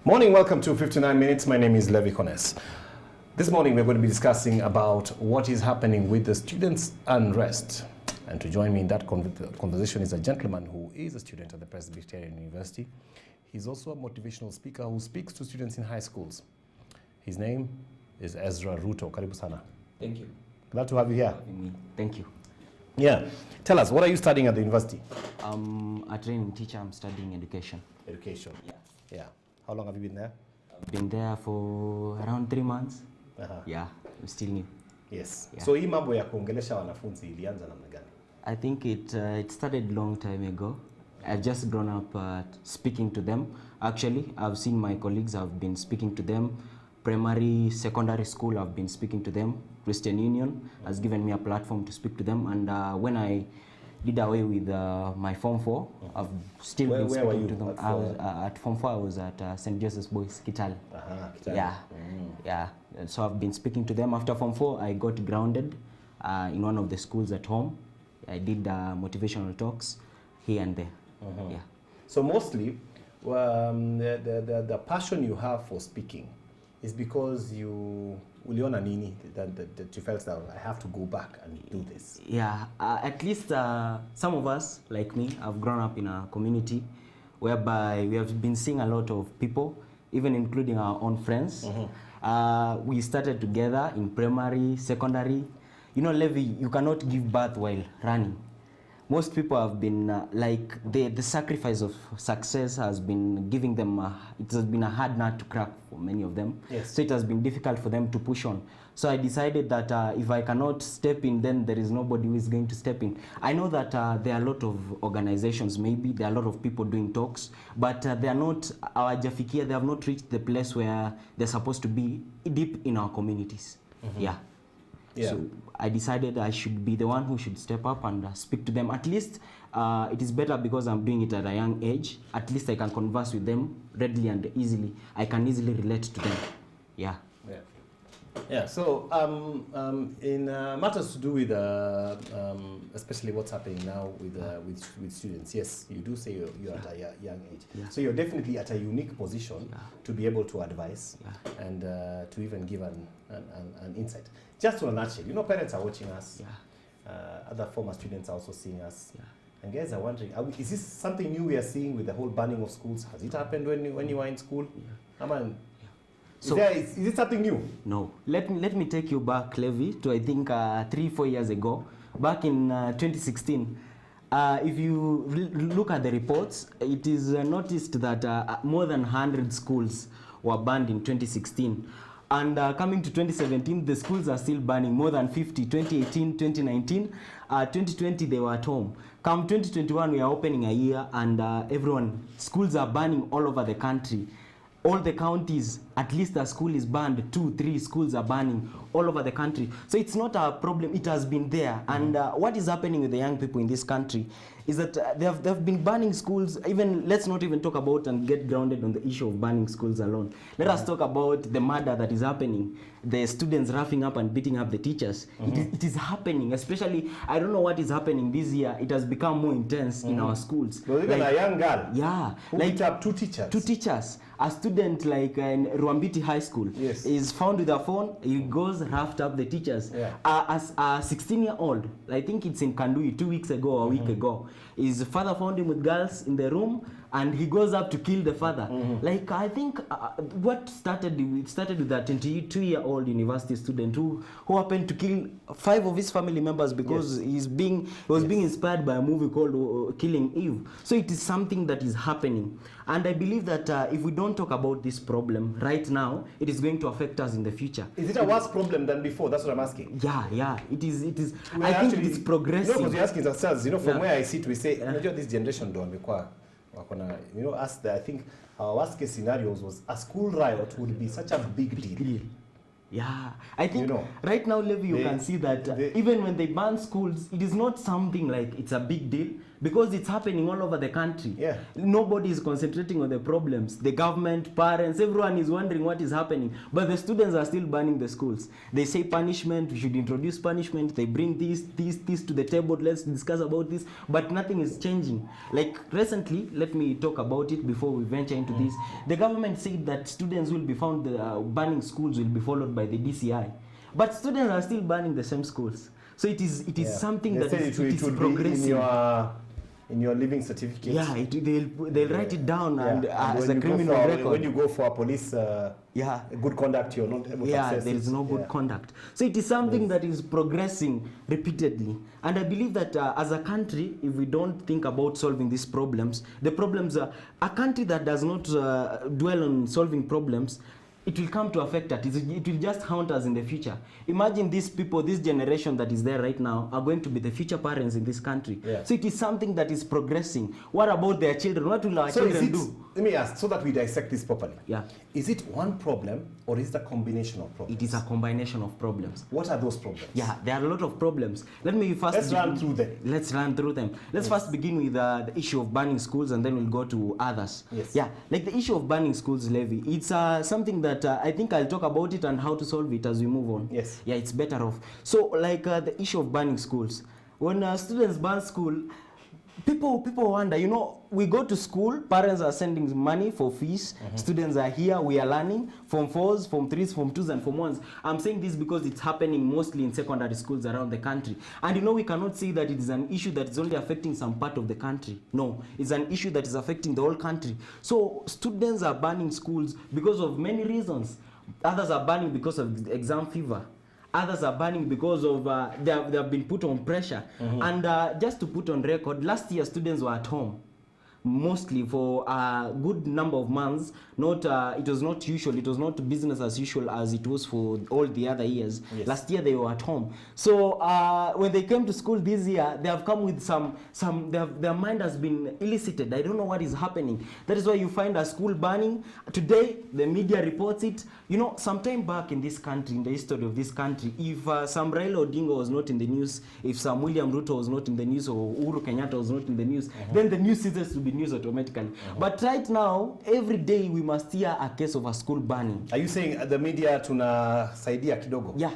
Morning, welcome to 59 Minutes. My name is Levi Kones. This morning we're going to be discussing about what is happening with the students' unrest. And to join me in that conversation is a gentleman who is a student at the Presbyterian University. He's also a motivational speaker who speaks to students in high schools. His name is Ezra Ruto. Karibu sana. Thank you. Glad to have you here. Thank you. Yeah. Tell us, what are you studying at the university? I'm a training teacher. I'm studying education. Education. Yeah. Yeah. How long have you been there? I've been there for around 3 months. Yeah, I'm still new. Yes. Yeah. So hii mambo ya kuongelesha wanafunzi ilianza namna gani? I think it started long time ago. I've just grown up speaking to them. Actually, I've seen my colleagues. I've been speaking to them. Primary, secondary school, I've been speaking to them. Christian Union has given me a platform to speak to them. And when I did away with my Form 4, I've still been speaking to them. I was at Form 4. I was at St. Joseph's Boys, Kitale. Kitale. Yeah, yeah. And so I've been speaking to them. After Form 4, I got grounded in one of the schools at home. I did motivational talks here and there. Yeah. So mostly, the passion you have for speaking is because you uliona nini that you felt that I have to go back and do this. Yeah, at least some of us, like me, have grown up in a community whereby we have been seeing a lot of people, even including our own friends. We started together in primary, secondary. You know, Levi, you cannot give birth while running. Most people have been like the sacrifice of success has been giving them, it has been a hard nut to crack for many of them. Yes. So it has been difficult for them to push on. So I decided that if I cannot step in, then there is nobody who is going to step in. I know that there are a lot of organizations, maybe there are a lot of people doing talks, but they are not, they have not reached the place where they're supposed to be deep in our communities. Yeah. Yeah. So I decided I should be the one who should step up and speak to them. At least it is better because I'm doing it at a young age. At least I can converse with them readily and easily. I can easily relate to them. Yeah. Yeah. Yeah. So in matters to do with especially what's happening now with students, yes, you do say you're at a young age. Yeah. So you're definitely at a unique position to be able to advise and to even give an insight. Just to a nutshell, you know, parents are watching us. Other former students are also seeing us. And guys are wondering, is this something new we are seeing with the whole banning of schools? Has it happened when you were in school? So, is it something new? No. Let me take you back, Levi, to I think 3-4 years ago, back in 2016. If you look at the reports, it is noticed that more than 100 schools were banned in 2016. And coming to 2017, the schools are still banning more than 50. 2018, 2019, 2020, they were at home. Come 2021, we are opening a year and schools are banning all over the country. All the counties, at least a school is banned, 2-3 schools are banning all over the country. So it's not a problem, it has been there. And what is happening with the young people in this country is that they have been banning schools. Even let's not even talk about and get grounded on the issue of banning schools alone. Let us talk about the murder that is happening. The students roughing up and beating up the teachers. It is happening, especially, I don't know what is happening this year. It has become more intense in our schools. So even a young girl who beat up 2 teachers. 2 teachers. A student like in Ruambiti High School is found with a phone. He goes, roughed up the teachers. As a 16-year-old, I think it's in Kandui 2 weeks ago or a week ago, his father found him with girls in the room and he goes up to kill the father. Like, I think what started with a 22-year-old university student who happened to kill 5 of his family members because he was being inspired by a movie called Killing Eve. So it is something that is happening. And I believe that if we don't talk about this problem right now, it is going to affect us in the future. Is it a worse problem than before? That's what I'm asking. Yeah, it is. I think it is progressive. You know, because we're asking ourselves, from where I sit, we say, this generation don't require. I think our worst case scenarios was a school riot would be such a big deal. Yeah, I think You know, right now, Levi, you they- can see that they- even when they ban schools, it is not something like it's a big deal because it's happening all over the country. Yeah. Nobody is concentrating on the problems. The government, parents, everyone is wondering what is happening. But the students are still banning the schools. They say punishment, we should introduce punishment. They bring this to the table, let's discuss about this. But nothing is changing. Like recently, let me talk about it before we venture into this. The government said that students will be found, banning schools will be followed by the DCI. But students are still banning the same schools. So it is something They that said is, it it is would progressive. be in your living certificate. Yeah, they'll write it down and And as when a you go criminal for- record. When you go for a police Yeah. good conduct, you're not able to access there is it. no good Yeah. conduct. So it is something that is progressing repeatedly. And I believe that as a country, if we don't think about solving these problems, the problems are a country that does not dwell on solving problems, it will come to affect us. It will just haunt us in the future. Imagine these people, this generation that is there right now, are going to be the future parents in this country. Yeah. So it is something that is progressing. What about their children? What will our children do? Let me ask, so that we dissect this properly. Yeah. Is it one problem or is it a combination of problems? It is a combination of problems. What are those problems? Yeah, there are a lot of problems. Let me first Let's run through them. Let's run through them. Let's first begin with the issue of banning schools, and then we'll go to others. Yes. Yeah, like the issue of banning schools, Levi. It's something that I think I'll talk about it and how to solve it as we move on. Yes. Yeah, it's better off. So, like the issue of banning schools. When students ban school, people wonder, you know, we go to school, parents are sending money for fees, students are here, we are learning, Form 4s, Form 3s, Form 2s and Form 1s. I'm saying this because it's happening mostly in secondary schools around the country. And you know, we cannot say that it is an issue that is only affecting some part of the country. No, it's an issue that is affecting the whole country. So students are banning schools because of many reasons. Others are banning because of exam fever. Others are banning because of they have been put on pressure. And just to put on record, last year students were at home mostly for a good number of months. Not it was not usual, it was not business as usual as it was for all the other years. Yes. Last year they were at home. So when they came to school this year, they have come with their mind has been elicited. I don't know what is happening. That is why you find a school burning. Today the media reports it. You know, sometime back in this country, in the history of this country, if some Raila Odinga was not in the news, if some William Ruto was not in the news, or Uhuru Kenyatta was not in the news, then the news ceases to be news automatically. But right now, every day we must hear a case of a school burning. Are you saying the media tunasaidia kidogo? Yeah,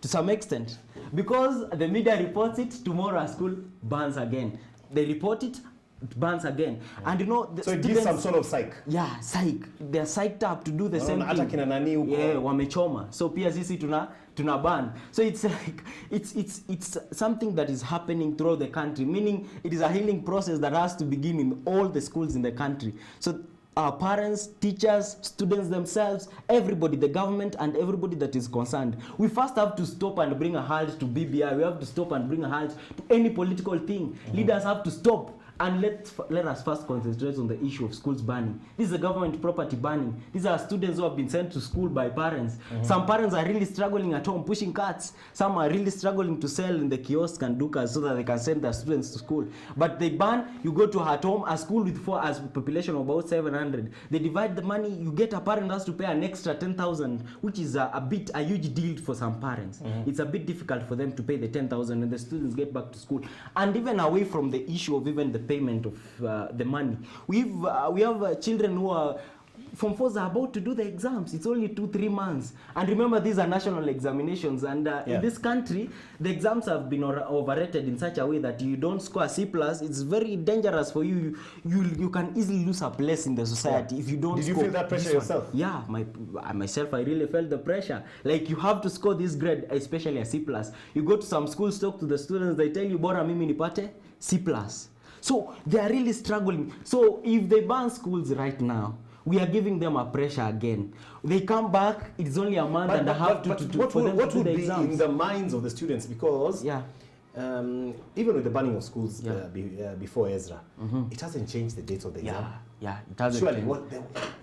to some extent. Because the media reports it, tomorrow a school burns again. They report it, it burns again. And you know, the So it gives some sort of psych. yeah, psych. They're psyched up to do the same Hata thing. kina nani huko. Yeah, wamechoma. So pia sisi tuna ban. So it's like it's something that is happening throughout the country, meaning it is a healing process that has to begin in all the schools in the country. So our parents, teachers, students themselves, everybody, the government and everybody that is concerned, we first have to stop and bring a halt to BBI. We have to stop and bring a halt to any political thing. Leaders have to stop. And let us first concentrate on the issue of schools burning. This is a government property burning. These are students who have been sent to school by parents. Some parents are really struggling at home, pushing carts. Some are really struggling to sell in the kiosks and dukas so that they can send their students to school. But they ban, you go to at home, a school with a population of about 700. They divide the money, you get a parent has to pay an extra 10,000, which is a huge deal for some parents. It's a bit difficult for them to pay the 10,000 when the students get back to school. And even away from the issue of even the payment of the money, we have children who are Form 4s are about to do the exams. It's only 2-3 months, and remember these are national examinations, and in this country the exams have been overrated in such a way that you don't score a C+, it's very dangerous for you. You can easily lose a place in the society if you don't. Did you feel that pressure yourself? Yeah, myself, I really felt the pressure. Like, you have to score this grade, especially a C+. You go to some schools, talk to the students, they tell you bora mimi nipate C+. So they are really struggling. So if they ban schools right now, we are giving them a pressure again. They come back, it's only a month and a half for them to do the exams. What would be in the minds of the students? Because even with the banning of schools before Ezra, it hasn't changed the dates of the exam. Yeah, it hasn't. Surely,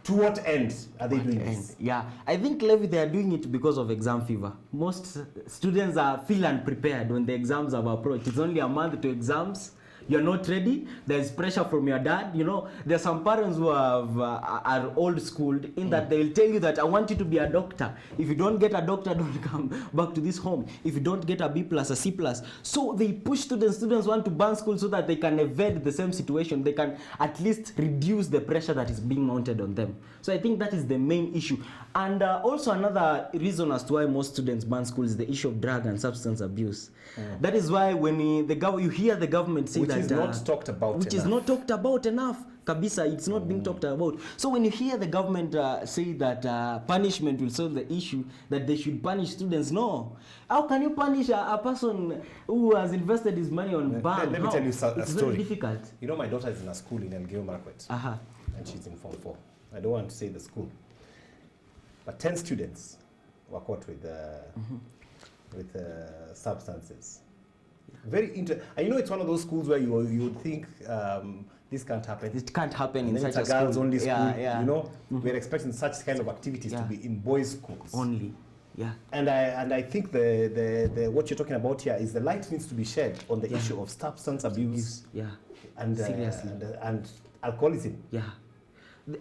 to what end are they doing this? Yeah, I think, Levi, they are doing it because of exam fever. Most students feel unprepared when the exams have approached. It's only a month to exams. you're not ready. There's pressure from your dad. You know, there's some parents who are old schooled in that they will tell you that I want you to be a doctor. If you don't get a doctor, don't come back to this home. If you don't get a B plus, a C plus. So they push students. Students want to ban school so that they can evade the same situation. They can at least reduce the pressure that is being mounted on them. So I think that is the main issue. And also another reason as to why most students ban school is the issue of drug and substance abuse. That is why when you hear the government say which that... is not talked about Which enough. is not talked about enough. Kabisa, it's not being talked about. So when you hear the government say that punishment will solve the issue, that they should punish students, no. How can you punish a person who has invested his money on ban? Let me tell you a It's story. very difficult. You know, my daughter is in a school in Elgeyo Marakwet, and she's in Form 4. I don't want to say the school. But 10 students were caught with substances. Very interesting. And you know, it's one of those schools where you would think this can't happen. It can't happen in And then such it's a girls school. only school. Yeah. You know, we're expecting such kind of activities to be in boys' schools Only. Yeah. And I think the what you're talking about here is the light needs to be shed on the issue of substance abuse. Yeah. And Seriously. and alcoholism. Yeah.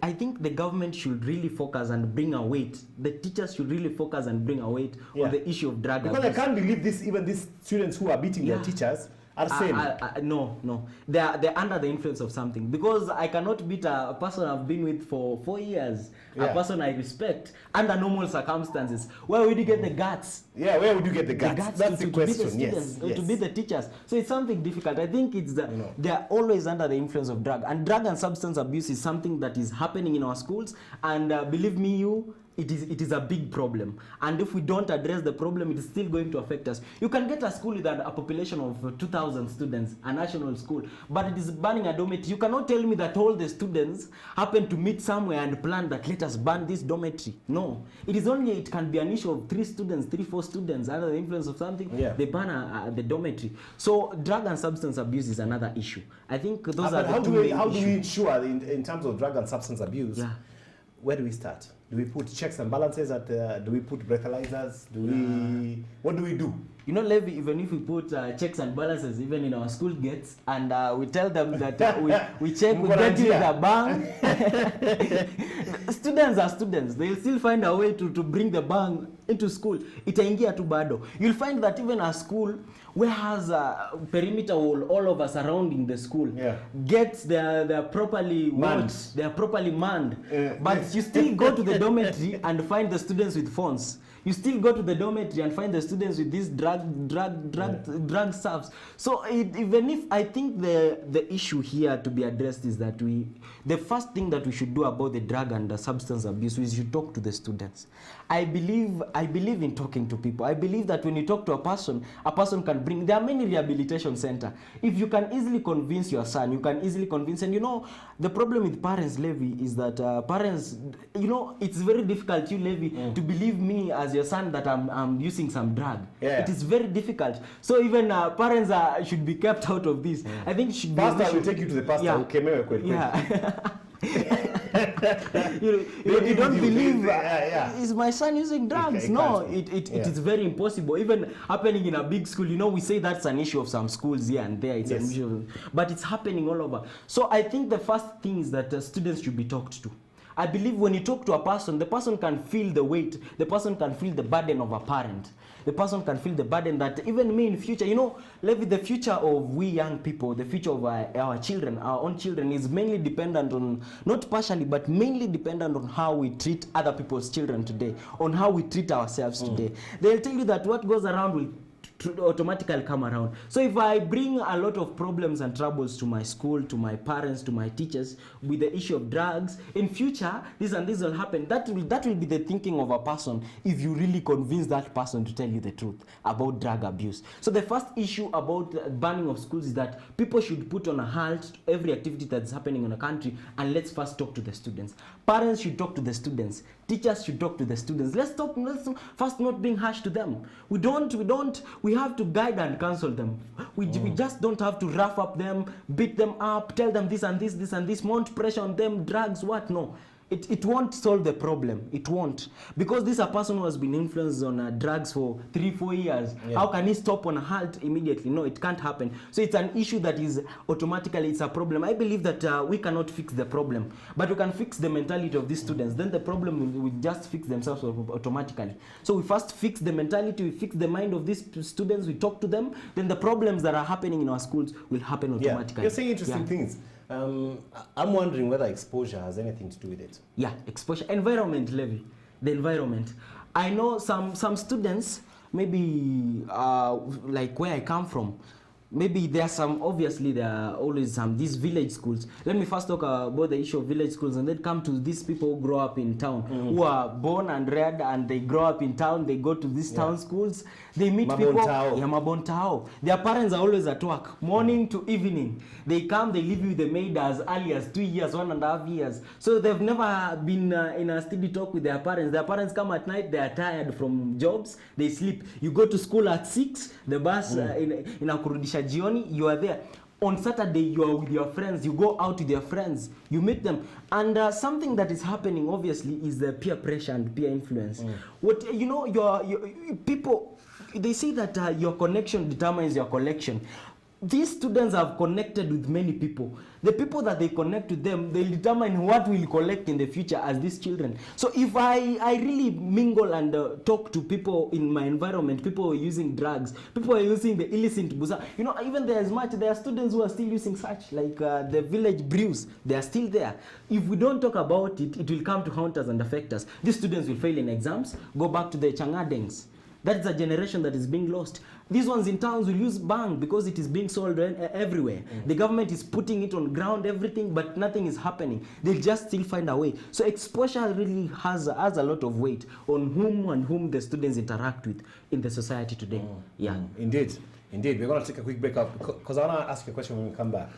I think the government should really focus and bring a weight. The teachers should really focus and bring a weight on the issue of drug abuse. Because I can't believe this. Even these students who are beating their teachers are sane. No. They're under the influence of something. Because I cannot beat a person I've been with for 4 years, a person I respect, under normal circumstances. Where would you get the guts? Yeah, where would you get the guts? That's the question. To be the teachers. So it's something difficult. I think it's they're always under the influence of drug. And drug and substance abuse is something that is happening in our schools. And believe me, it is a big problem, and if we don't address the problem, it is still going to affect us. You can get a school with a population of 2,000 students, a national school, but it is banning a dormitory. You cannot tell me that all the students happen to meet somewhere and plan that let us ban this dormitory. No, it can be an issue of 3 students, 3-4 students under the influence of something. They ban the dormitory. So drug and substance abuse is another issue. I think those are the two main issues. How do we ensure in terms of drug and substance abuse? Where do we start? Do we put checks and balances do we put breathalyzers? What do we do? You know, Levi, even if we put checks and balances even in our school gates, and we tell them that we check, we get you the bang. Students are students. They'll still find a way to bring the bang into school. Itaingia tu bado. You'll find that even a school where has a perimeter wall all over surrounding the school gets they're properly watched, they're properly manned, but you still go to the dormitory and find the students with phones. You still go to the dormitory and find the students with these drug stuffs. So even if I think the issue here to be addressed is that the first thing that we should do about the drug and the substance abuse is you talk to the students. I believe in talking to people. I believe that when you talk to a person can bring. There are many rehabilitation centers. If you can easily convince your son, you can easily convince. And you know, the problem with parents, Levi, is that parents, you know, it's very difficult, you, Levi, to believe me as your son that I'm using some drug. It is very difficult. So even parents should be kept out of this. I think it should be. Pastor will take you to the pastor. You don't believe is my son using drugs? No, it is very impossible. Even happening in a big school, you know, we say that's an issue of some schools here and there. It's an issue, but it's happening all over. So I think the first thing is that students should be talked to. I believe when you talk to a person, the person can feel the weight, the person can feel the burden of a parent. The person can feel the burden that even me in future, you know, Levi, the future of we young people, the future of our children, our own children is mainly dependent on, not partially, but mainly dependent on how we treat other people's children today, on how we treat ourselves today. They'll tell you that what goes around will automatically come around. So if I bring a lot of problems and troubles to my school, to my parents, to my teachers with the issue of drugs, in future this and this will happen. That will be the thinking of a person if you really convince that person to tell you the truth about drug abuse. So the first issue about banning of schools is that people should put on a halt to every activity that's happening in a country, and let's first talk to the students. Parents should talk to the students. Teachers should talk to the students. Let's first not being harsh to them. We have to guide and counsel them. We just don't have to rough up them, beat them up, tell them this and this, this and this, mount pressure on them, drugs, what? No. it won't solve the problem. It won't. Because this is a person who has been influenced on drugs for 3-4 years. Yeah. How can he stop on a halt immediately? No, it can't happen. So it's an issue that is automatically, it's a problem. I believe that we cannot fix the problem, but we can fix the mentality of these students. Then the problem will just fix themselves automatically. So we first fix the mentality, we fix the mind of these students, we talk to them, then the problems that are happening in our schools will happen automatically. Yeah. You're saying interesting things. I'm wondering whether exposure has anything to do with it. Yeah, exposure. Environment, Levy. The environment. I know some students, maybe like where I come from, maybe there are some, obviously there are always these village schools. Let me first talk about the issue of village schools and then come to these people who grow up in town, who are born and reared and they grow up in town, they go to these town schools, they meet people. Mabontao. Their parents are always at work, morning to evening. They come, they live with the maid as early as 2 years, 1.5 years. So they've never been in a steady talk with their parents. Their parents come at night, they are tired from jobs, they sleep. You go to school at 6, the bus in Akurudisha Jioni, you are there. On Saturday, you are with your friends, you go out with your friends, you meet them. And something that is happening, obviously, is the peer pressure and peer influence. What, you know, your people, they say that your connection determines your collection. These students have connected with many people. The people that they connect with them, they determine what we'll collect in the future as these children. So if I really mingle and talk to people in my environment, people who are using drugs, people who are using the illicit busa, you know, even there are students who are still using such, like the village brews, they are still there. If we don't talk about it, it will come to haunt us and affect us. These students will fail in exams, go back to the changadengs. That's a generation that is being lost. These ones in towns will use bang because it is being sold everywhere. The government is putting it on ground, everything, but nothing is happening. They'll just still find a way. So exposure really has a lot of weight on whom the students interact with in the society today. Indeed. We're going to take a quick break up because I want to ask you a question when we come back.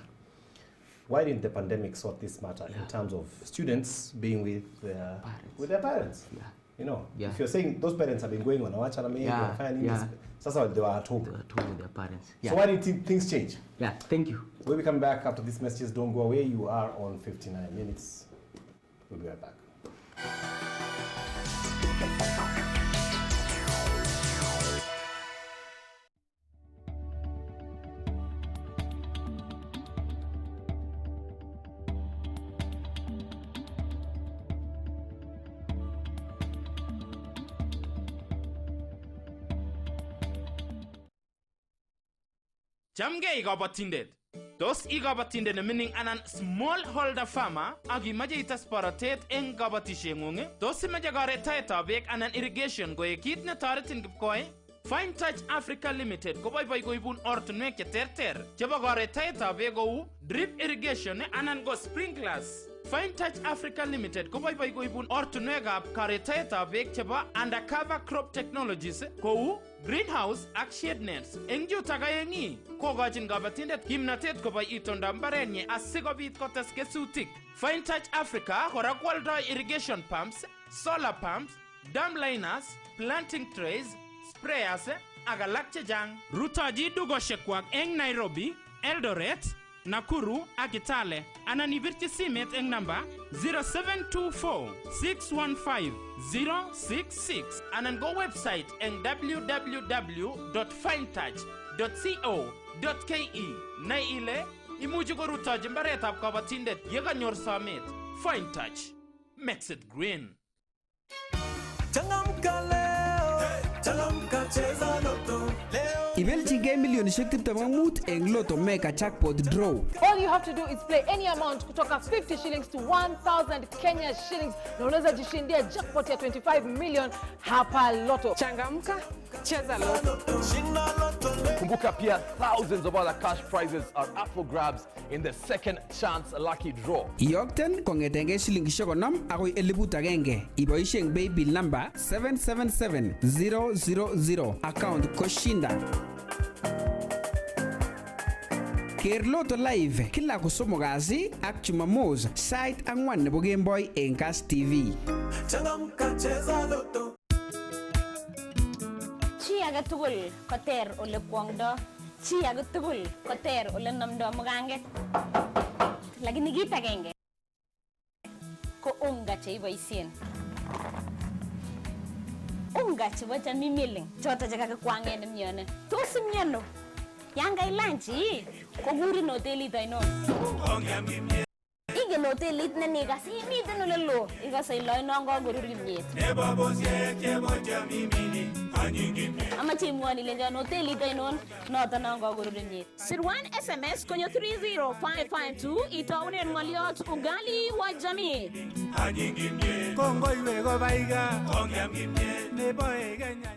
Why didn't the pandemic sort this matter in terms of students being with their parents? You know, if you're saying those parents have been going on a watch and that's how they were at home. They were at home with their parents. So why did things change? Yeah, thank you. We'll be coming back after these messages. Don't go away. You are on 59 minutes. We'll be right back. Jamge igabatindet. Tos igabatindet ne mining anan small holder farmer agi maje itas paratet eng gabatishe ngunge. Tos imaje garetaetab beek anan irrigation goe kit ne toretin kipkoi. Fine Touch Africa Limited ko boy koibun ortunwek che terter chebo garetaetab beek kou drip irrigation anan go sprinklers. Fine Touch Africa Limited ko boy koibun ortunwekab garetaetab beek chebo undercover crop technologies kou greenhouse ak shade nets. Eng jutagayengi kokochin kabatindet kimnatet kobai itondab mbarenyi asikobit kotes kesutik. Fine Touch Africa kora kwoldoi irrigation pumps, solar pumps, dam liners, planting trays, sprayers ak alak chechang. Rutoji dugoshekwak eng Nairobi, Eldoret, Nakuru ak Kitale. Anan ibirchi simet eng namba 0724-615-066 anan go website eng www.finetouch.co.ke. Nai ile imuchi korutoji mbaretab kabatindet yekanyor somet. Fine Touch makes it green. Ibelchige milionishek 25 eng Lotto Mega Jackpot Draw. All you have to do is play any amount kutoka 50 shillings to 1,000 Kenya shillings na unaweza jishindia jackpot ya 25 million hapa Lotto. Changamka, cheza Lotto. Kumbuka pia thousands of other cash prizes are up for grabs in the second chance lucky draw. Iyokten kongetenge shilingishek 50 akoi 1,000 iboishe eng paybill number 777000 account Koshinda. Ker Lotto live kila kosomo kasi ak Jumamos site 4 nebo Gameboy eng Kass TV. Changamka cheza Lotto. Chi age tugul koter ole kwongdo, chi age tugul koter ole namdo muganget. Lakini kit agenge ko unga cheiboisien. Unga chebo Jamii Milling choto chekakikwangen myone. Tos myano? Yan kailanchi kokurin hotelit ainon? Igen hotelit ne nikas imiten ole loo ikase ile ainon kakorur kimyet. Amache imwon ile jan hotelit ainon noton non kakorur kimyet. Sirwan SMS konyo 30552 itaunen ng'olyot ugali wa jamii. Kongoiwe kobaiga ongyam kimyet nebo Kenya.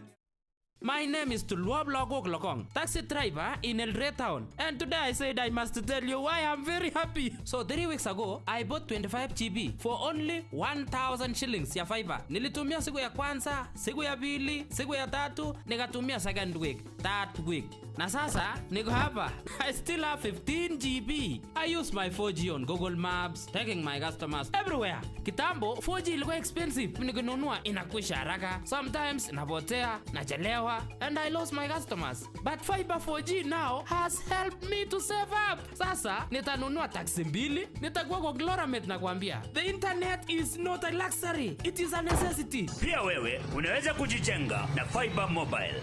My name is Tulwab Lagok Lokong, taxi driver in Eldoret town. And today I said I must tell you why I'm very happy. So 3 weeks ago, I bought 25 GB for only 1,000 shillings ya fiber. Nilitumia siku ya kwanza, siku ya pili, siku ya tatu, nikatumia second week, third week. Na sasa, niko hapa. I still have 15 GB. I use my 4G on Google Maps, taking my customers everywhere. Kitambo, 4G ilikuwa expensive. Nikinunua inakwisha haraka. Sometimes napotea, nachelewa, and I lost my customers. But fiber 4G now has helped me to save up. Sasa, nitanunua taxi mbili, nitakuwa kwa Gloramet na kuambia. The internet is not a luxury, it is a necessity. Pia wewe, unaweza kujijenga na fiber mobile.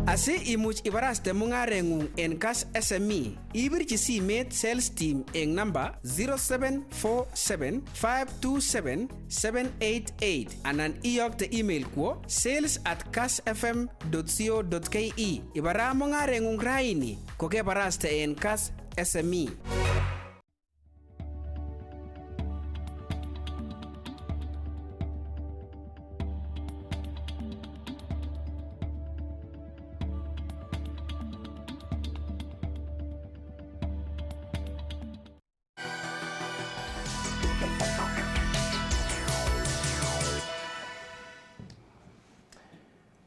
Asi imuch ibaraste mung'areng'ung en Cash SME, ibirchi simet sales team eng number 0747-527-788 anan iyokte email kwo sales@cashfm.co.ke. Ibara mung'areng'ung raini kokebaraste en Cash SME.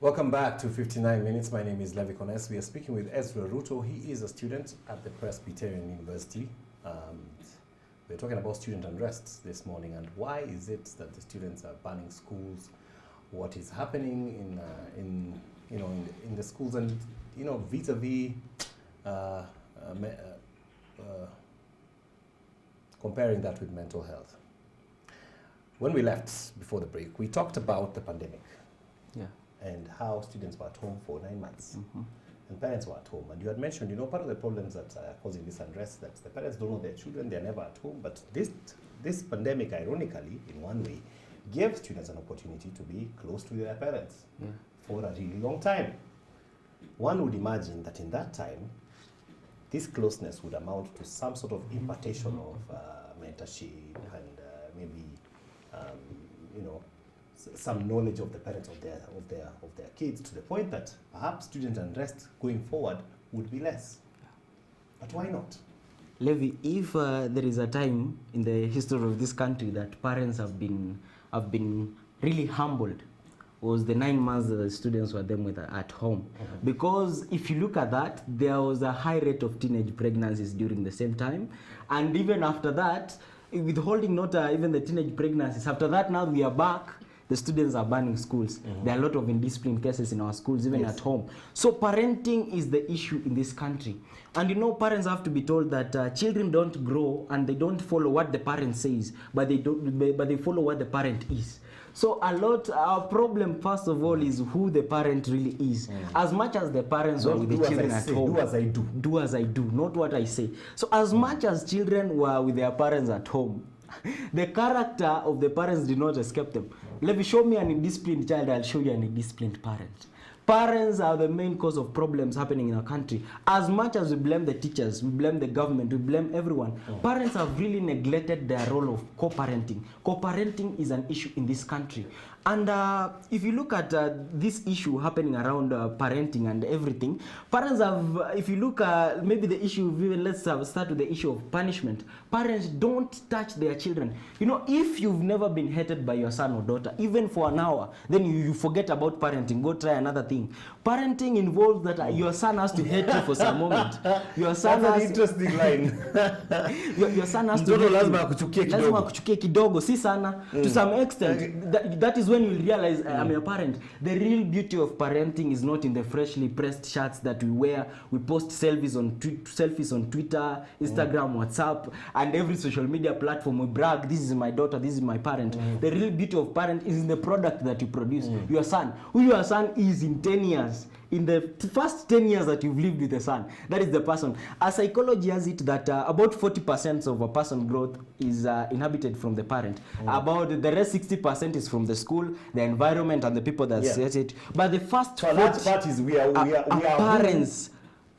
Welcome back to 59 Minutes. My name is Levi Kones. We are speaking with Ezra Ruto. He is a student at the Presbyterian University. We're talking about student unrest this morning, and why is it that the students are banning schools? What is happening in the schools, and vis-a-vis comparing that with mental health. When we left before the break, we talked about the pandemic. Yeah. And how students were at home for 9 months. And parents were at home. And you had mentioned, part of the problems that are causing this unrest, that the parents don't know their children, they're never at home. But this pandemic, ironically, in one way, gave students an opportunity to be close to their parents for a really long time. One would imagine that in that time, this closeness would amount to some sort of impartation of mentorship and maybe, some knowledge of the parents of their kids, to the point that perhaps student unrest going forward would be less. But why not? Levi, if there is a time in the history of this country that parents have been really humbled, was the 9 months that the students were them with at home. Because if you look at that, there was a high rate of teenage pregnancies during the same time, and even after that, withholding not even the teenage pregnancies. After that, now we are back. The students are banning schools. There are a lot of indiscipline cases in our schools, even at home. So parenting is the issue in this country. And parents have to be told that children don't grow and they don't follow what the parent says, but they follow what the parent is. So our problem, first of all, is who the parent really is. As much as the parents were with the children at home. Do as I do. Do as I do, not what I say. So as much as children were with their parents at home, the character of the parents did not escape them. Let me show me an indisciplined child, I'll show you an indisciplined parent. Parents are the main cause of problems happening in our country. As much as we blame the teachers, we blame the government, we blame everyone, parents have really neglected their role of co-parenting. Co-parenting is an issue in this country. And if you look at this issue happening around parenting and everything, parents have, if you look at maybe the issue, let's start with the issue of punishment. Parents don't touch their children. If you've never been hated by your son or daughter, even for an hour, then you forget about parenting, go try another thing. Parenting involves that your son has to hate you for some moment. Your son That's has an interesting line. your son has to Mtoto hate lazima you. akuchukie kidogo. Lazima akuchukie kidogo, si sana. To some extent, that is when you realize I'm your parent. The real beauty of parenting is not in the freshly pressed shirts that we wear. We post selfies on Twitter, Instagram, WhatsApp, and every social media platform. We brag, this is my daughter, this is my parent. The real beauty of parent is in the product that you produce. Your son. Who your son is in 10 years. In the first 10 years that you've lived with a son, that is the person. Psychology has it that about 40% of a person's growth is inhabited from the parent. About the rest 60% is from the school, the environment, and the people that set it. But the first So that part is we are parents.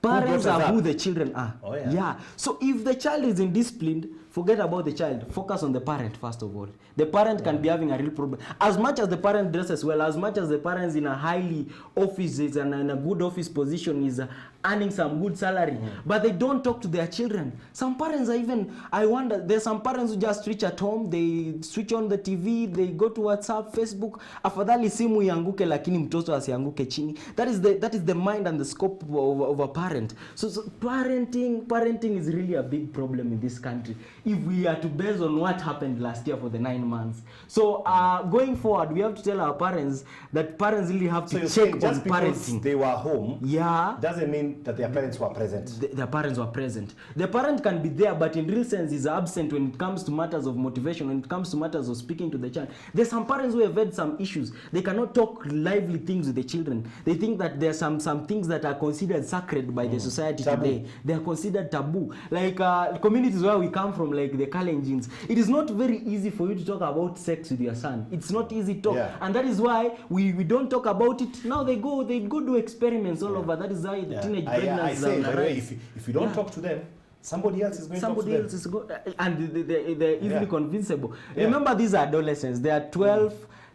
Parents are who the children are. Oh, yeah. So if the child is indisciplined, forget about the child. Focus on the parent first of all. The parent can be having a real problem. As much as the parent dresses well, as much as the parents in a highly offices and in a good office position is earning some good salary, but they don't talk to their children. Some parents are even, I wonder, there's some parents who just reach at home, they switch on the TV, they go to WhatsApp, Facebook, afadhali simu ianguke lakini mtoto asianguke chini. That is the mind and the scope of a parent. So parenting is really a big problem in this country if we are to base on what happened last year for the 9 months. So going forward, we have to tell our parents that parents really have to check on just parenting. They were home. Yeah. Doesn't mean that their parents were present. Their parents were present. The parent can be there, but in real sense is absent when it comes to matters of motivation, when it comes to matters of speaking to the child. There's some parents who have had some issues. They cannot talk lively things with the children. They think that there are some things that are considered sacred by the society today. They are considered taboo. Like communities where we come from, like the Kalenjins, it is not very easy for you to talk about sex with your son. It's not easy to talk. And that is why we don't talk about it. Now they go do experiments all over. That is why the teenage I say, by the way, if you don't talk to them, somebody else is going to talk to them. Is going, and they're easily convincible. Remember, these are adolescents. They are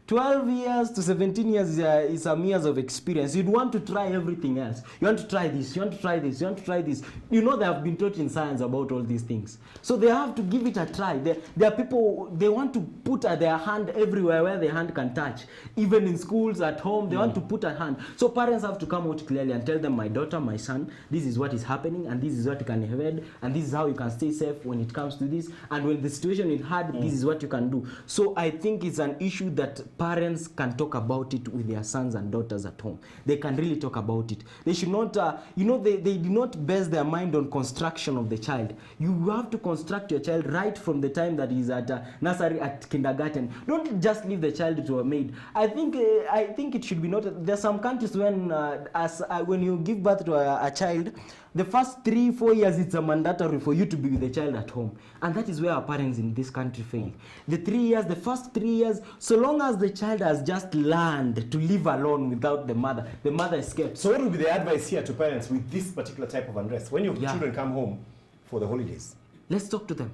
12 years to 17 years is some years of experience. You'd want to try everything else. You want to try this, you want to try this, you want to try this. You know they have been taught in science about all these things. So they have to give it a try. There are people, they want to put their hand everywhere where their hand can touch. Even in schools, at home, they want to put a hand. So parents have to come out clearly and tell them, my daughter, my son, this is what is happening and this is what you can avoid and this is how you can stay safe when it comes to this. And when the situation is hard, this is what you can do. So I think it's an issue that parents can talk about it with their sons and daughters at home. They can really talk about it. They should not, they do not base their mind on construction of the child. You have to construct your child right from the time that he's at nursery, at kindergarten. Don't just leave the child to a maid. I think it should be noted. There's some countries when you give birth to a child, the first 3-4 years it's a mandatory for you to be with the child at home, and that is where our parents in this country fail. The first 3 years, so long as the child has just learned to live alone without the mother escapes. So what would be the advice here to parents with this particular type of unrest when your children come home for the holidays? Let's talk to them.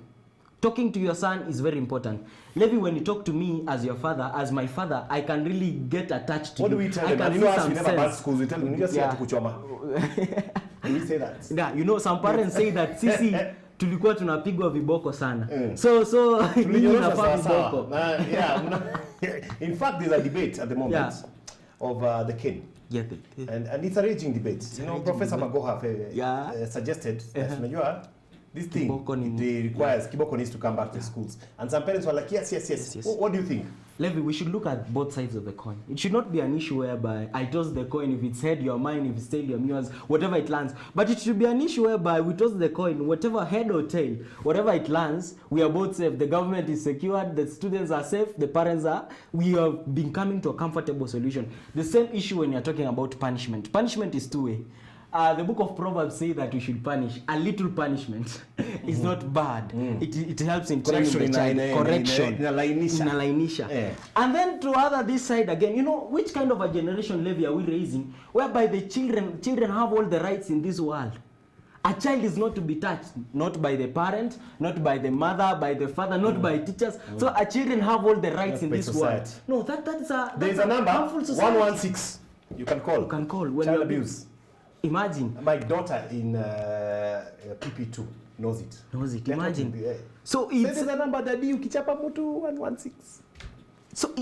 Talking to your son is very important. Levi, when you talk to me as your father, as my father, I can really get attached to you. What do we tell them? You know, as we never pass schools, we tell them, you just here to kuchoma. Do we say that? Yeah, you know, some parents say that sisi tulikuwa tunapigwa viboko sana. So mimi nafaa viboko. In fact, there's a debate at the moment of the king. Yeah, and it's a raging debate. Professor Magoha suggested that this thing requires Kiboko needs to come back to schools. And some parents were like, yes. What do you think? Levi, we should look at both sides of the coin. It should not be an issue whereby I toss the coin, if it's head, you're mine, if it's tail, you're yours, whatever it lands. But it should be an issue whereby we toss the coin, whatever head or tail, whatever it lands, we are both safe. The government is secured, the students are safe, the parents are. We have been coming to a comfortable solution. The same issue when you're talking about punishment. Punishment is two-way. The book of Proverbs say that we should punish. A little punishment is not bad. It helps in training the child. Correction. Inalainisha. And then to this side again, which kind of a generation, Levi, are we raising whereby the children have all the rights in this world? A child is not to be touched, not by the parent, not by the mother, by the father, not by teachers. So our children have all the rights in this world. No, that's a number, 116. You can call. When child abuse. Imagine. My daughter in PP2 knows it. Imagine. So it's a number that you kichapa mutu 116. So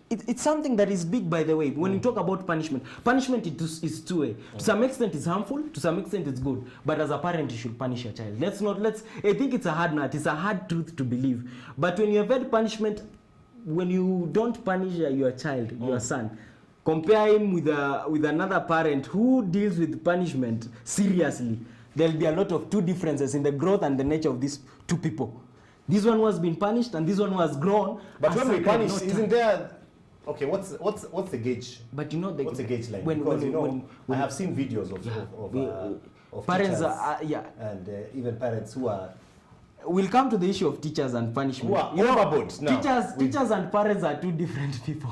it's something that is big, by the way. When you talk about punishment is two-way. To some extent it's harmful, to some extent it's good. But as a parent, you should punish your child. I think it's a hard nut, it's a hard truth to believe. But when you have had punishment, when you don't punish your child, your son, compare him with another parent who deals with punishment seriously, there'll be a lot of two differences in the growth and the nature of these two people. This one was being punished and this one was grown. But when we punish, isn't there... Okay, what's the gauge? But you know what's the gauge like? When I have seen videos of parents teachers, and even parents who are... We'll come to the issue of teachers and punishment. Teachers and parents are two different people.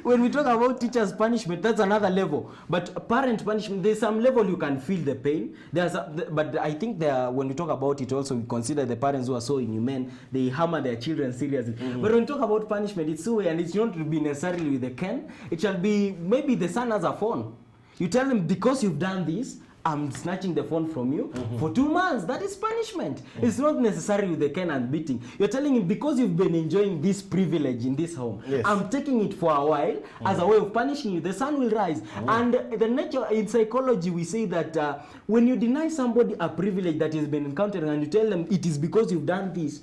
When we talk about teachers' punishment, that's another level. But parent punishment, there's some level you can feel the pain. But I think when we talk about it also, we consider the parents who are so inhumane, they hammer their children seriously. But when we talk about punishment, it's two way, and it's not to be necessarily with a cane. It shall be, maybe the son has a phone. You tell him, because you've done this, I'm snatching the phone from you for 2 months. That is punishment. It's not necessarily with the cane and beating. You're telling him, because you've been enjoying this privilege in this home, I'm taking it for a while as a way of punishing you. The sun will rise. And the nature in psychology, we say that when you deny somebody a privilege that has been encountering and you tell them it is because you've done this,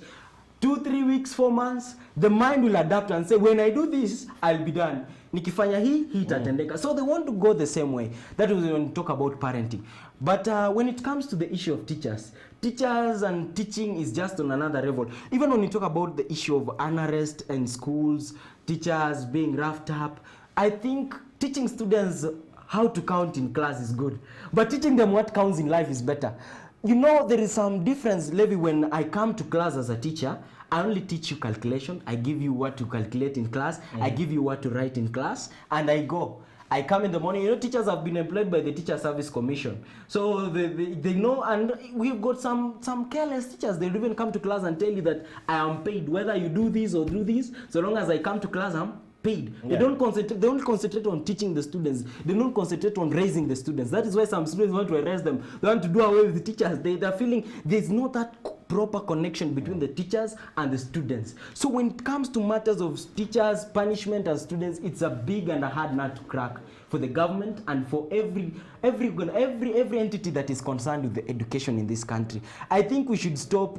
2, 3 weeks, 4 months, the mind will adapt and say, when I do this, I'll be done. Nikifanya hii itatendeka. So they want to go the same way. That is when we talk about parenting. But when it comes to the issue of teachers and teaching is just on another level. Even when you talk about the issue of unrest in schools, teachers being roughed up, I think teaching students how to count in class is good. But teaching them what counts in life is better. You know, there is some difference, Levi, when I come to class as a teacher. I only teach you calculation. I give you what to calculate in class. I give you what to write in class, and I go. I come in the morning. You know, teachers have been employed by the Teacher Service Commission. So they know, and we've got some careless teachers. They'll even come to class and tell you that I am paid, whether you do this or do this. So long as I come to class, I'm paid. They don't concentrate. They only concentrate on teaching the students. They don't concentrate on raising the students. That is why some students want to arrest them. They want to do away with the teachers. They're feeling there's not that proper connection between the teachers and the students. So when it comes to matters of teachers, punishment, and students, it's a big and a hard nut to crack for the government and for every entity that is concerned with the education in this country. I think we should stop,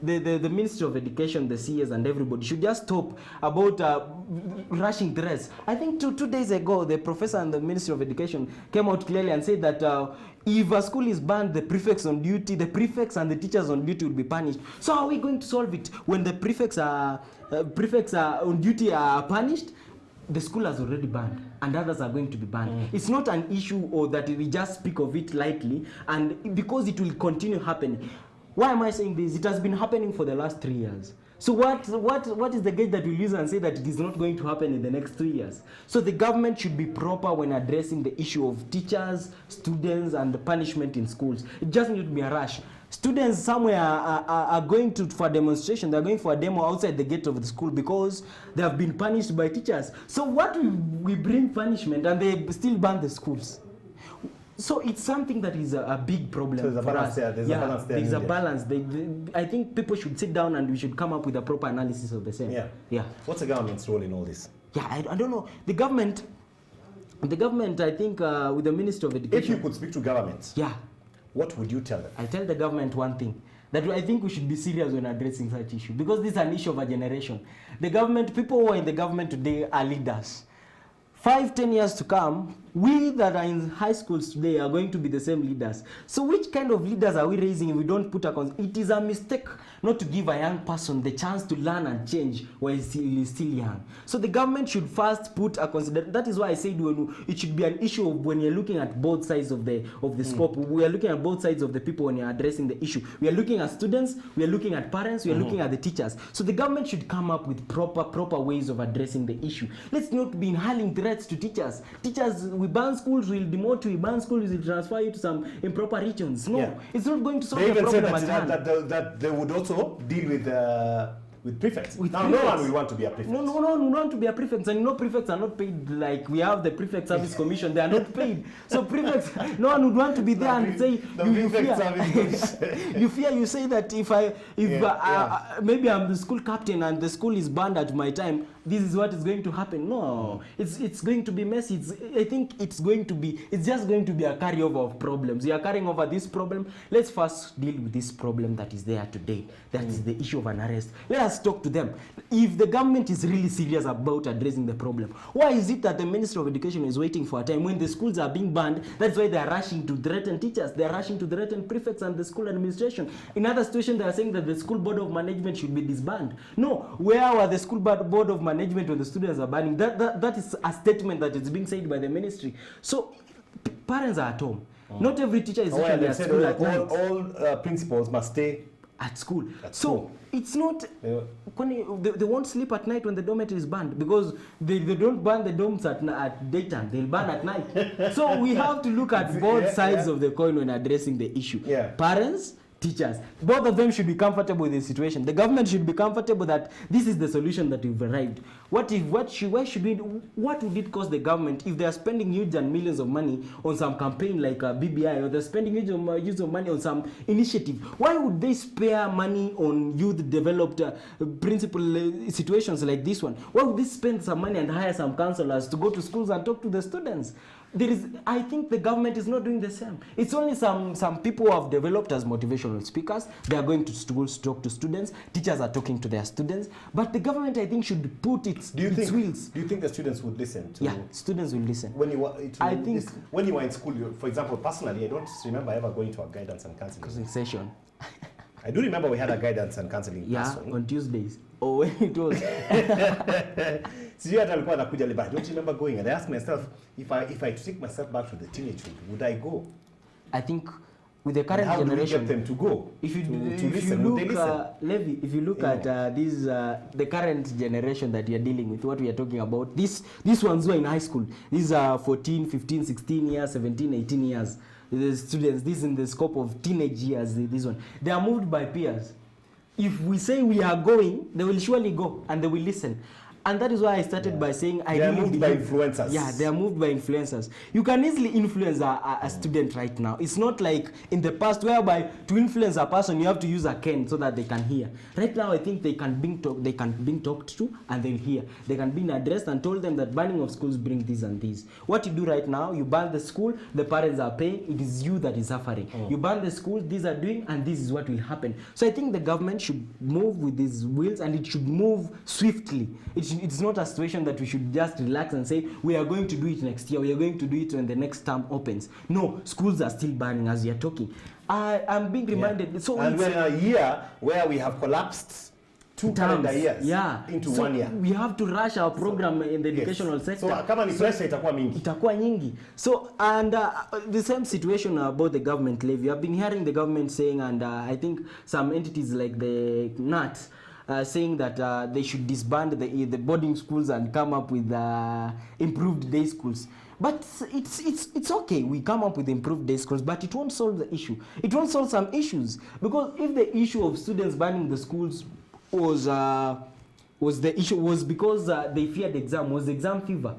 the Ministry of Education, the CS, and everybody should just stop about rushing the rest. I think two days ago, the professor and the Ministry of Education came out clearly and said that if a school is banned, the prefects on duty, the prefects and the teachers on duty will be punished. So how are we going to solve it when the prefects are on duty are punished? The school has already banned and others are going to be banned. It's not an issue or that we just speak of it lightly, and because it will continue happening. Why am I saying this? It has been happening for the last 3 years. So what is the gauge that we use and say that it is not going to happen in the next 3 years? So the government should be proper when addressing the issue of teachers, students, and the punishment in schools. It just needs to be a rush. Students somewhere are going for a demonstration. They're going for a demo outside the gate of the school because they have been punished by teachers. So what we bring punishment and they still ban the schools? So it's something that is a big problem. So there's a balance there. There's a balance. I think people should sit down and we should come up with a proper analysis of the same. Yeah. What's the government's role in all this? Yeah, I don't know. The government, I think, with the Ministry of Education. If you could speak to government, what would you tell them? I tell the government one thing, that I think we should be serious when addressing such issue, because this is an issue of a generation. The government, people who are in the government today are leaders. 5-10 years to come, we that are in high schools today are going to be the same leaders. So which kind of leaders are we raising if we don't put it is a mistake not to give a young person the chance to learn and change while he is still young. So the government should first put a consideration. That is why I said it should be an issue of when you're looking at both sides of the scope. We are looking at both sides of the people when you're addressing the issue. We are looking at students, we are looking at parents, we are looking at the teachers. So the government should come up with proper ways of addressing the issue. Let's not be hurling threats to teachers. Teachers, we ban schools, we'll demote you, we ban schools, we'll transfer you to some improper regions. No, it's not going to solve the problem at hand. That they would also deal with prefects. No one will want to be a prefect. No one want to be a prefect, and prefects are not paid like we have the Prefect Service Commission. They are not paid. So prefects, no one would want to be there and say you fear. You say that if maybe I'm the school captain and the school is banned at my time, this is what is going to happen. No, it's going to be messy. I think it's just going to be a carryover of problems. We are carrying over this problem. Let's first deal with this problem that is there today. That is the issue of unrest. Let us talk to them. If the government is really serious about addressing the problem, why is it that the Ministry of Education is waiting for a time when the schools are being banned? That's why they are rushing to threaten teachers. They are rushing to threaten prefects and the school administration. In other situations, they are saying that the school board of management should be disbanded. No, where were the school board of management when the students are banning? That is a statement that is being said by the ministry. So parents are at home. Not every teacher is actually at school at night. All principals must stay at school. It's not they won't sleep at night when the dormitory is banned, because they don't ban the dorms at daytime, they'll ban at night. So we have to look at both sides of the coin when addressing the issue. Parents, teachers, both of them should be comfortable with the situation. The government should be comfortable that this is the solution that we've arrived. What would it cost the government if they are spending huge and millions of money on some campaign like BBI, or they're spending huge of money on some initiative? Why would they spare money on youth developed principal situations like this one? Why would they spend some money and hire some counselors to go to schools and talk to the students? I think the government is not doing the same. It's only some people who have developed as motivational speakers. They are going to schools to talk to students. Teachers are talking to their students. But the government, I think, should put its wheels. Do you think the students would listen? Students will listen. When you were in school, for example, personally, I don't remember ever going to a guidance and counseling session. I do remember we had a guidance and counseling person. On Tuesdays. Oh, when it was. I don't remember going, and I asked myself, if I take myself back to the teenagehood, would I go? I think with the current how generation, do we get them to go? If you look at the current generation that we are dealing with, what we are talking about, these ones who are in high school, these are 14, 15, 16 years, 17, 18 years. The students, this in the scope of teenage years, this one. They are moved by peers. If we say we are going, they will surely go and they will listen. And that is why I started by saying they are moved by influencers. Yeah, they are moved by influencers. You can easily influence a student right now. It's not like in the past whereby to influence a person you have to use a cane so that they can hear. Right now I think they can be talked to and they'll hear. They can be addressed and told them that banning of schools bring this and this. What you do right now, you ban the school, the parents are paying, it is you that is suffering. You ban the school, these are doing, and this is what will happen. So I think the government should move with these wheels, and it should move swiftly. It's not a situation that we should just relax and say we are going to do it next year, we are going to do it when the next term opens. No, schools are still banning as we are talking. I'm being reminded. So and we're in a year where we have collapsed 2 calendar years into 1 year. We have to rush our program in the educational sector. So kama ni pressure itakuwa mingi. So and the same situation about the government levy. I've been hearing the government saying, and I think some entities like the NAT saying that they should disband the boarding schools and come up with improved day schools. But it's okay, we come up with improved day schools, but it won't solve the issue. It won't solve some issues, because if the issue of students banning the schools was because they feared exam, was exam fever.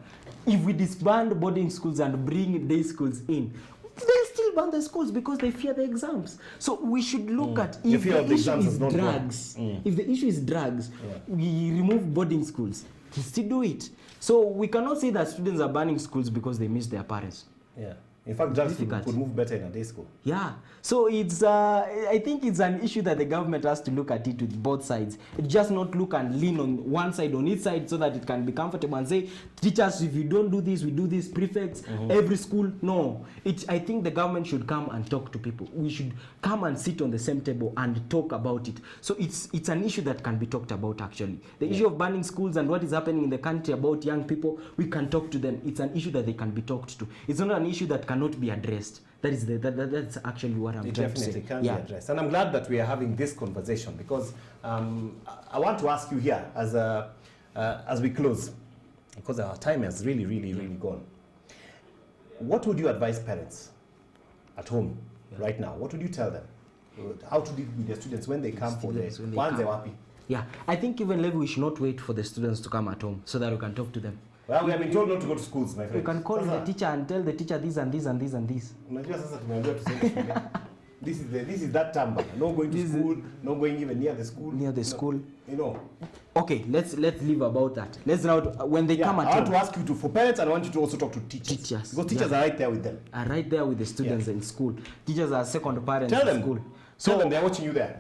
If we disband boarding schools and bring day schools in, they still ban the schools because they fear the exams. So we should look at if the issue is drugs. If the issue is drugs, we remove boarding schools. We still do it. So we cannot say that students are banning schools because they miss their parents. Yeah. In fact, drugs could move better in a day school. Yeah. So it's I think it's an issue that the government has to look at it with both sides. It just not look and lean on one side, on each side, so that it can be comfortable and say, teachers, if you don't do this, we do this, prefects, every school. No. I think the government should come and talk to people. We should come and sit on the same table and talk about it. So it's an issue that can be talked about, actually. The issue of banning schools and what is happening in the country about young people, we can talk to them. It's an issue that they can be talked to. It's not an issue that cannot be addressed. That's actually what I'm trying to say. It definitely can be addressed. And I'm glad that we are having this conversation, because I want to ask you here as we close, because our time has really gone. What would you advise parents at home right now? What would you tell them? How to deal with their students when they come for their wapi? Yeah, I think even level we should not wait for the students to come at home so that we can talk to them. Well, we have been told not to go to schools, my friend. You can call the teacher and tell the teacher this and this and this and this. This is that tamba. No going to school, no going even near the school. Near the school. You know. Okay, let's leave about that. Let's now when they come at I want home. to ask you for parents, and I want you to also talk to teachers. Because teachers are right there with them. Are right there with the students in school. Teachers are second parents Tell in them. school. Tell them they're watching you there.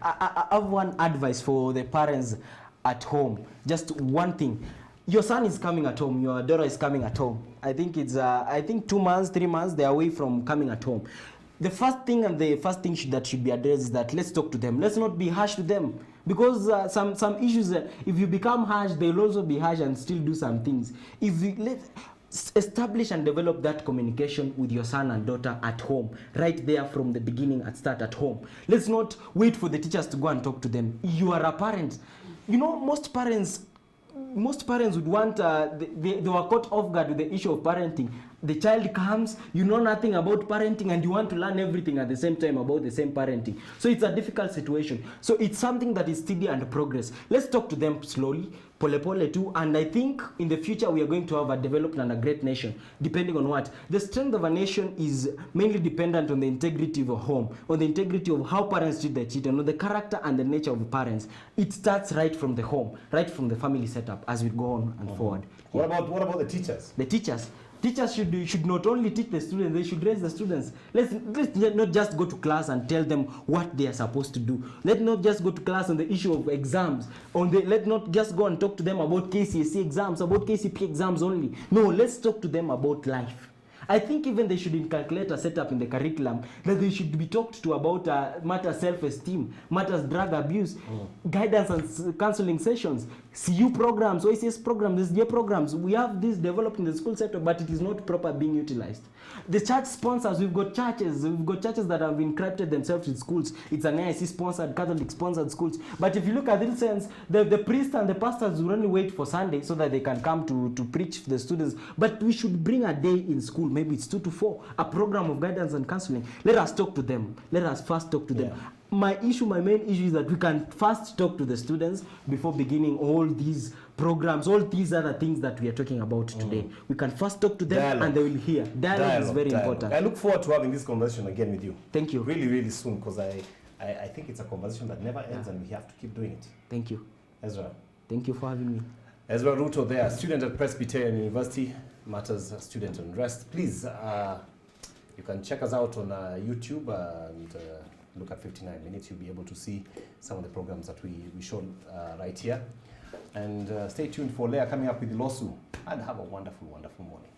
I have one advice for the parents at home. Just one thing. Your son is coming at home, your daughter is coming at home. I think it's 2 months, 3 months, they're away from coming at home. The first thing that should be addressed is that let's talk to them. Let's not be harsh to them. Because some issues, if you become harsh, they'll also be harsh and still do some things. If you establish and develop that communication with your son and daughter at home, right there from the beginning at home. Let's not wait for the teachers to go and talk to them. You are a parent. You know, most parents would want, they were caught off guard with the issue of parenting. The child comes, you know nothing about parenting, and you want to learn everything at the same time about the same parenting. So it's a difficult situation. So it's something that is steady and progress. Let's talk to them slowly, pole too, and I think in the future we are going to have a developed and a great nation, depending on what. The strength of a nation is mainly dependent on the integrity of a home, on the integrity of how parents treat their children, on the character and the nature of the parents. It starts right from the home, right from the family setup as we go on and forward. What about the teachers? The teachers should not only teach the students, they should raise the students. Let's not just go to class and tell them what they are supposed to do. Let's not just go to class on the issue of exams. Let's not just go and talk to them about KCSE exams, about KCP exams only. No, let's talk to them about life. I think even they should inculcate a setup in the curriculum that they should be talked to about matters self-esteem, matters drug abuse, guidance and counseling sessions, CU programs, OECS programs, SDA programs. We have this developed in the school sector, but it is not proper being utilized. The church sponsors, we've got churches that have encrypted themselves in schools. It's an AIC sponsored, Catholic sponsored schools. But if you look at this sense, the priests and the pastors will only wait for Sunday so that they can come to preach to the students. But we should bring a day in school, maybe it's 2 to 4, a program of guidance and counseling. Let us talk to them. Let us first talk to them. My main issue is that we can first talk to the students before beginning all these programs, all these other things that we are talking about today. We can first talk to them and they will hear. Dialogue is very important. I look forward to having this conversation again with you. Thank you. Really, really soon, because I think it's a conversation that never ends and we have to keep doing it. Thank you. Ezra. Thank you for having me. Ezra Ruto there, student at Presbyterian University, Matters Student Undress. Please, you can check us out on YouTube and look at 59 Minutes. You'll be able to see some of the programs that we showed right here. And stay tuned for Leah coming up with the lawsuit. And have a wonderful, wonderful morning.